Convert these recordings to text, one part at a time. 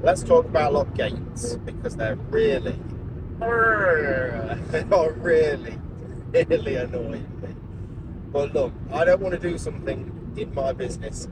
Let's talk about lock gates because they're really, they are really annoying me. But look, I don't want to do something in my business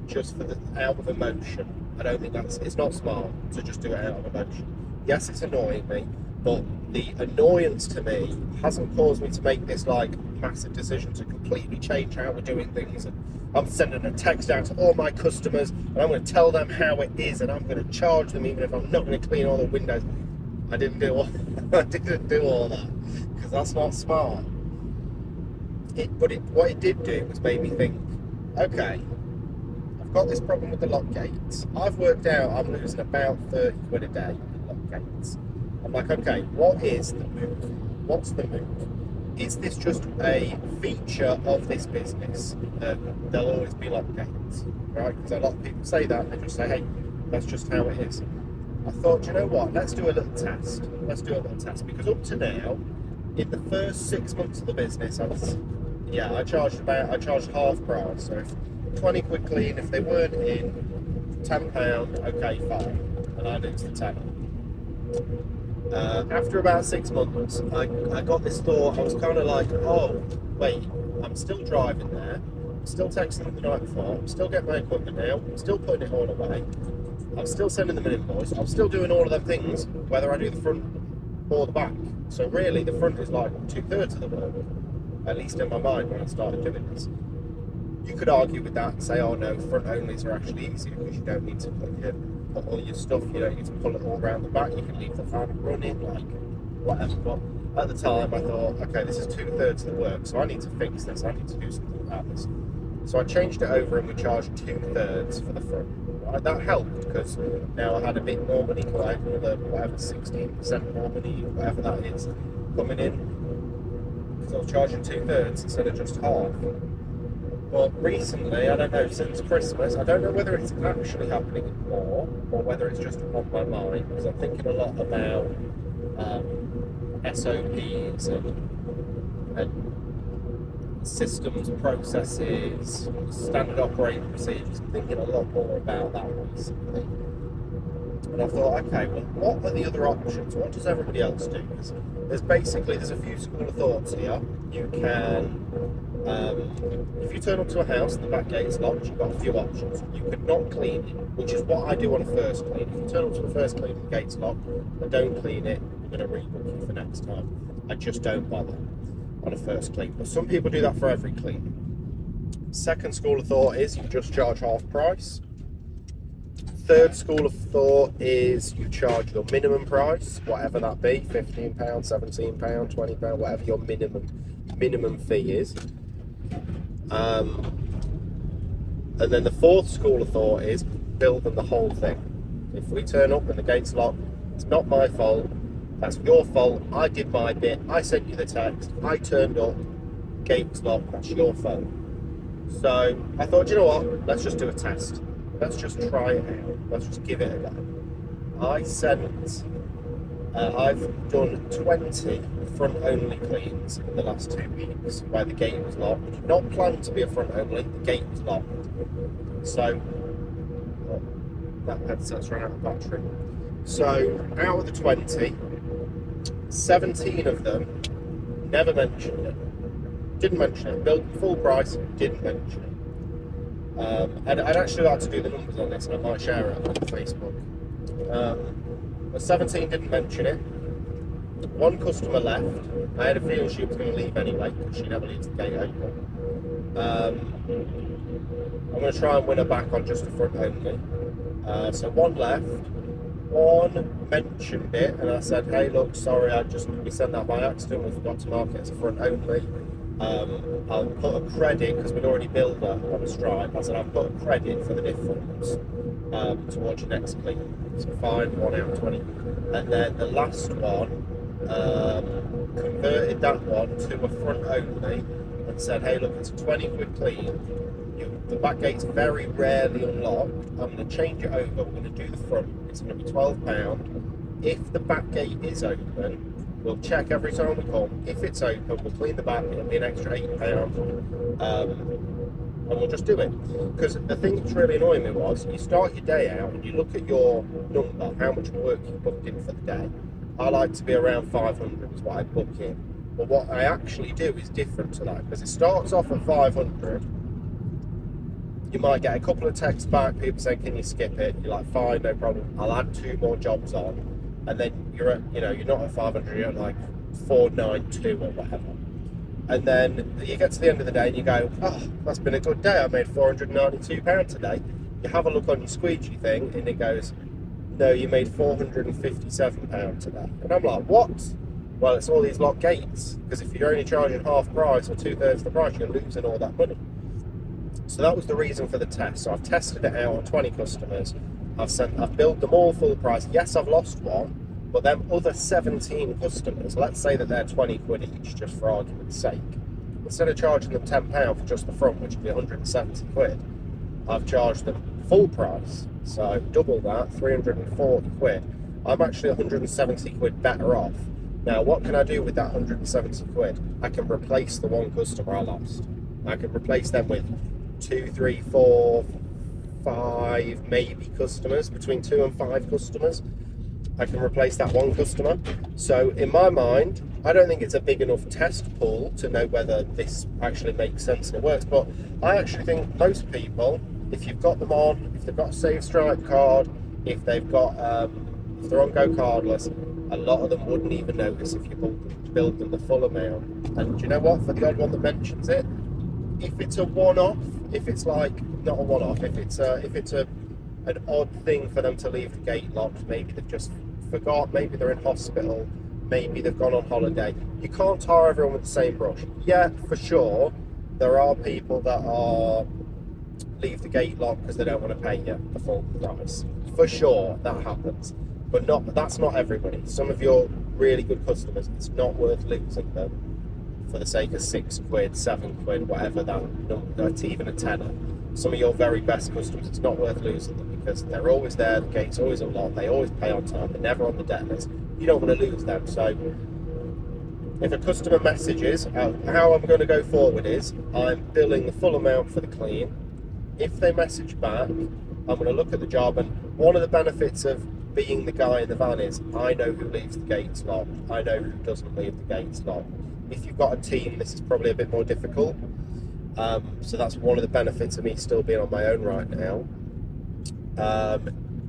just for the out of emotion. I don't think it's not smart to just do it out of emotion. Yes, it's annoying me, but the annoyance to me hasn't caused me to make this like massive decision to completely change how we're doing things. And I'm sending a text out to all my customers, and I'm going to tell them how it is, and I'm going to charge them even if I'm not going to clean all the windows. I didn't do all, I didn't do all that because that's not smart. What it did do was made me think, okay, I've got this problem with the lock gates. I've worked out I'm losing about 30 quid a day in lock gates. I'm like, okay, what is the move? What's the move? Is this just a feature of this business that there'll always be lock gates, right? Because a lot of people say that, they just say, hey, that's just how it is. I thought, you know what, let's do a little test. Let's do a little test, because up to now, in the first 6 months of the business, I charged half price. So if 20 quid clean, if they weren't in, £10, okay, fine, and I lose the 10. After about 6 months, I got this thought. I was kind of like, oh, wait, I'm still driving there, I'm still texting them the night before, I'm still getting my equipment out, I'm still putting it all away, I'm still sending them an invoice, I'm still doing all of them things, whether I do the front or the back. So really, the front is like 2/3 of the work, at least in my mind when I started doing this. You could argue with that and say, oh no, front onlys are actually easier because you don't need to put all your stuff, you don't need to pull it all around the back, you can leave the fan running, like whatever. But at the time I thought, okay, this is 2/3 of the work, so I need to fix this, I need to do something about this. So I changed it over and we charged 2/3 for the front. Right? That helped because now I had a bit more money, I had another, whatever, 16% more money, whatever that is, coming in. Because I was charging 2/3 instead of just half. But recently, I don't know, since Christmas, I don't know whether it's actually happening more or whether it's just on my mind, because I'm thinking a lot about SOPs and systems, processes, standard operating procedures. I'm thinking a lot more about that recently. And I thought, okay, well, what are the other options? What does everybody else do? Because there's a few school of thoughts here. You can, if you turn up to a house and the back gate is locked, you've got a few options. You could not clean it, which is what I do on a first clean. If you turn up to the first clean and the gate's locked, I don't clean it, I'm going to rebook you for next time. I just don't bother on a first clean. But some people do that for every clean. Second school of thought is you just charge half price. Third school of thought is you charge your minimum price, whatever that be, £15, £17, £20, whatever your minimum fee is. And then the fourth school of thought is bill them the whole thing. If we turn up and the gate's locked, it's not my fault, that's your fault, I did my bit, I sent you the text, I turned up, gate's locked, that's your fault. So I thought, you know what, let's just do a test. Let's just try it out. Let's just give it a go. I've done 20 front-only cleans in the last 2 weeks where the gate was locked. Not planned to be a front-only, the gate was locked. So, that headset's run out of battery. So, out of the 20, 17 of them never mentioned it. Didn't mention it. Billed full price, didn't mention it. I'd actually like to do the numbers on this, and I might share it on Facebook. But 17 didn't mention it. One customer left. I had a feeling she was going to leave anyway, because she never leaves the gate open. I'm going to try and win her back on just the front only. So one left. One mentioned it, and I said, hey, look, sorry, we sent that by accident, we forgot to mark it as a front only. I'll put a credit, because we'd already billed her on a Stripe. I said, I'll put a credit for the difference towards your next clean. So fine, 1 out of 20. And then the last one, converted that one to a front only and said, hey, look, it's a 20 quid clean. The back gate's very rarely unlocked. I'm going to change it over. We're going to do the front. It's going to be £12. If the back gate is open, we'll check every time we come. If it's open, we'll clean the back. It'll be an extra £8. and we'll just do it. Because the thing that's really annoying me was, you start your day out and you look at your number, how much work you booked in for the day. I like to be around 500 is what I book in. But what I actually do is different to that, because it starts off at 500. You might get a couple of texts back, people saying, can you skip it? You're like, fine, no problem. I'll add 2 more jobs on. And then you're at, you're not at 500, you're at like 492 or whatever. And then you get to the end of the day and you go, oh, that's been a good day. I made £492 today. You have a look on your squeegee thing and it goes, no, you made £457 today. And I'm like, what? Well, it's all these locked gates. Because if you're only charging half price or 2/3 the price, you're losing all that money. So that was the reason for the test. So I've tested it out on 20 customers. I've billed them all full price. Yes, I've lost one. But them other 17 customers, let's say that they're 20 quid each, just for argument's sake. Instead of charging them £10 for just the front, which would be 170 quid, I've charged them full price. So double that, 340 quid. I'm actually 170 quid better off. Now, what can I do with that 170 quid? I can replace the one customer I lost. I can replace them with 2, 3, 4, 5, maybe customers, between 2 and 5 customers. I can replace that one customer. So in my mind, I don't think it's a big enough test pool to know whether this actually makes sense and it works. But I actually think most people, if you've got them on, if they've got a Save Stripe card, if they've got, if they're on Go Cardless, a lot of them wouldn't even notice if you billed them the full amount. And do you know what? For the odd one that mentions it, if it's a one-off, if it's like not a one-off, if it's an odd thing for them to leave the gate locked, maybe they've just forgot, maybe they're in hospital, maybe they've gone on holiday. You can't tar everyone with the same brush. Yeah, for sure, there are people that leave the gate locked because they don't want to pay you the full price. For sure, that happens. But that's not everybody. Some of your really good customers, it's not worth losing them for the sake of 6 quid, 7 quid, whatever that number, it's even a tenner. Some of your very best customers, it's not worth losing them because they're always there, the gate's always unlocked, they always pay on time, they're never on the debt list. You don't want to lose them. So if a customer messages, how I'm going to go forward is I'm billing the full amount for the clean. If they message back, I'm going to look at the job, and one of the benefits of being the guy in the van is I know who leaves the gates locked, I know who doesn't leave the gates locked. If you've got a team, this is probably a bit more difficult. So that's one of the benefits of me still being on my own right now.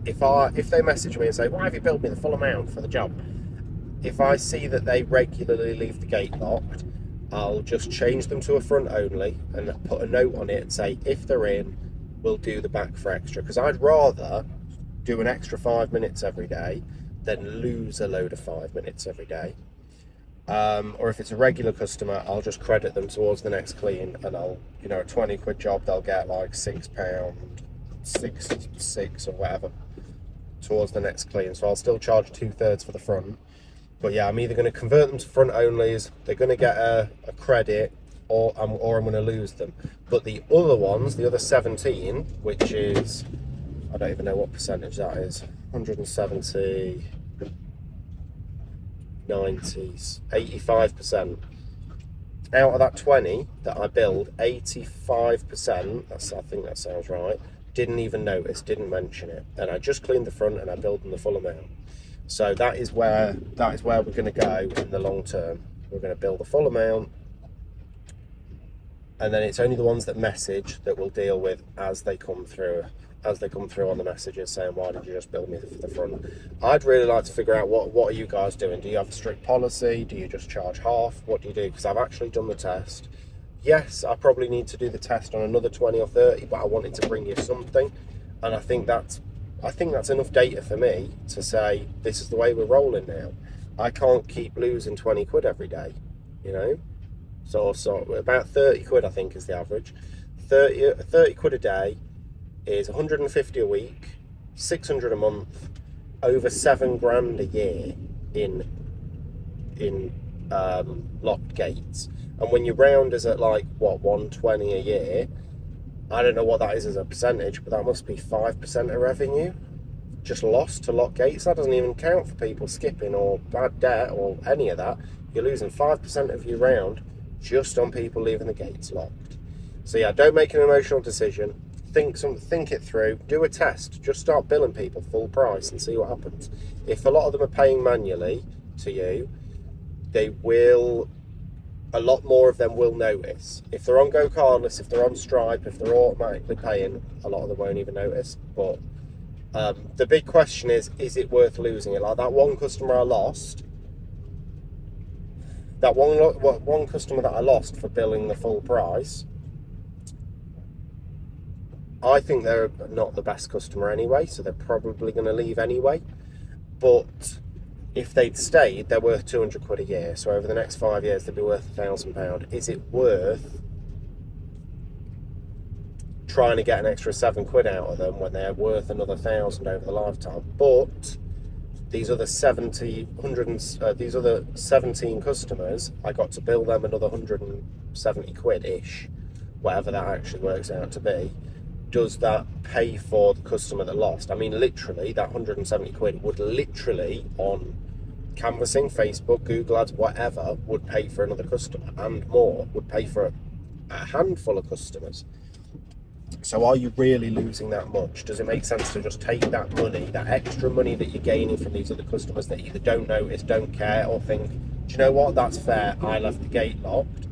If they message me and say, why have you billed me the full amount for the job? If I see that they regularly leave the gate locked, I'll just change them to a front only and put a note on it and say, if they're in, we'll do the back for extra. Because I'd rather do an extra 5 minutes every day than lose a load of 5 minutes every day. Or if it's a regular customer, I'll just credit them towards the next clean, and I'll, a 20 quid job, they'll get like £6.66 or whatever towards the next clean. So I'll still charge 2/3 for the front. But yeah, I'm either going to convert them to front onlys, they're going to get a credit, or I'm going to lose them. But the other ones, the other 17, which is, I don't even know what percentage that is, 170... 90s, 85%. Out of that 20 that I billed, 85%, I think that sounds right, didn't even notice, didn't mention it. And I just cleaned the front and I billed them the full amount. So that is where we're going to go in the long term. We're going to bill the full amount, and then it's only the ones that message that we'll deal with as they come through on the messages saying, why did you just bill me for the front? I'd really like to figure out what are you guys doing? Do you have a strict policy? Do you just charge half? What do you do? Because I've actually done the test. Yes, I probably need to do the test on another 20 or 30, but I wanted to bring you something, and I think that's enough data for me to say this is the way we're rolling now. I can't keep losing 20 quid every day, So about 30 quid I think is the average. 30 quid a day is 150 a week, 600 a month, over 7 grand a year in locked gates. And when you round us at 120 a year, I don't know what that is as a percentage, but that must be 5% of revenue just lost to locked gates. That doesn't even count for people skipping or bad debt or any of that. You're losing 5% of your round just on people leaving the gates locked. So yeah, don't make an emotional decision. Think it through. Do a test. Just start billing people full price and see what happens. If a lot of them are paying manually to you, they will. A lot more of them will notice. If they're on GoCardless, if they're on Stripe, if they're automatically paying, a lot of them won't even notice. But the big question is it worth losing it? Like that one customer I lost, that one customer that I lost for billing the full price, I think they're not the best customer anyway, so they're probably going to leave anyway. But if they'd stayed, they're worth 200 quid a year. So over the next 5 years, they'd be worth £1,000. Is it worth trying to get an extra 7 quid out of them when they're worth another 1,000 over the lifetime? But these other 17 customers, I got to bill them another 170 quid-ish, whatever that actually works out to be. Does that pay for the customer that lost? I mean, literally, that 170 quid would literally, on canvassing, Facebook, Google Ads, whatever, would pay for another customer, and more, would pay for a handful of customers. So are you really losing that much? Does it make sense to just take that money, that extra money that you're gaining from these other customers that either don't notice, don't care, or think, do you know what, that's fair, I left the gate locked?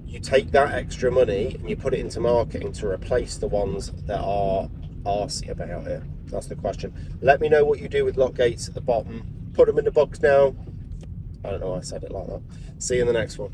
You take that extra money and you put it into marketing to replace the ones that are arsey about it. That's the question. Let me know what you do with lock gates at the bottom. Put them in the box now. I don't know why I said it like that. See you in the next one.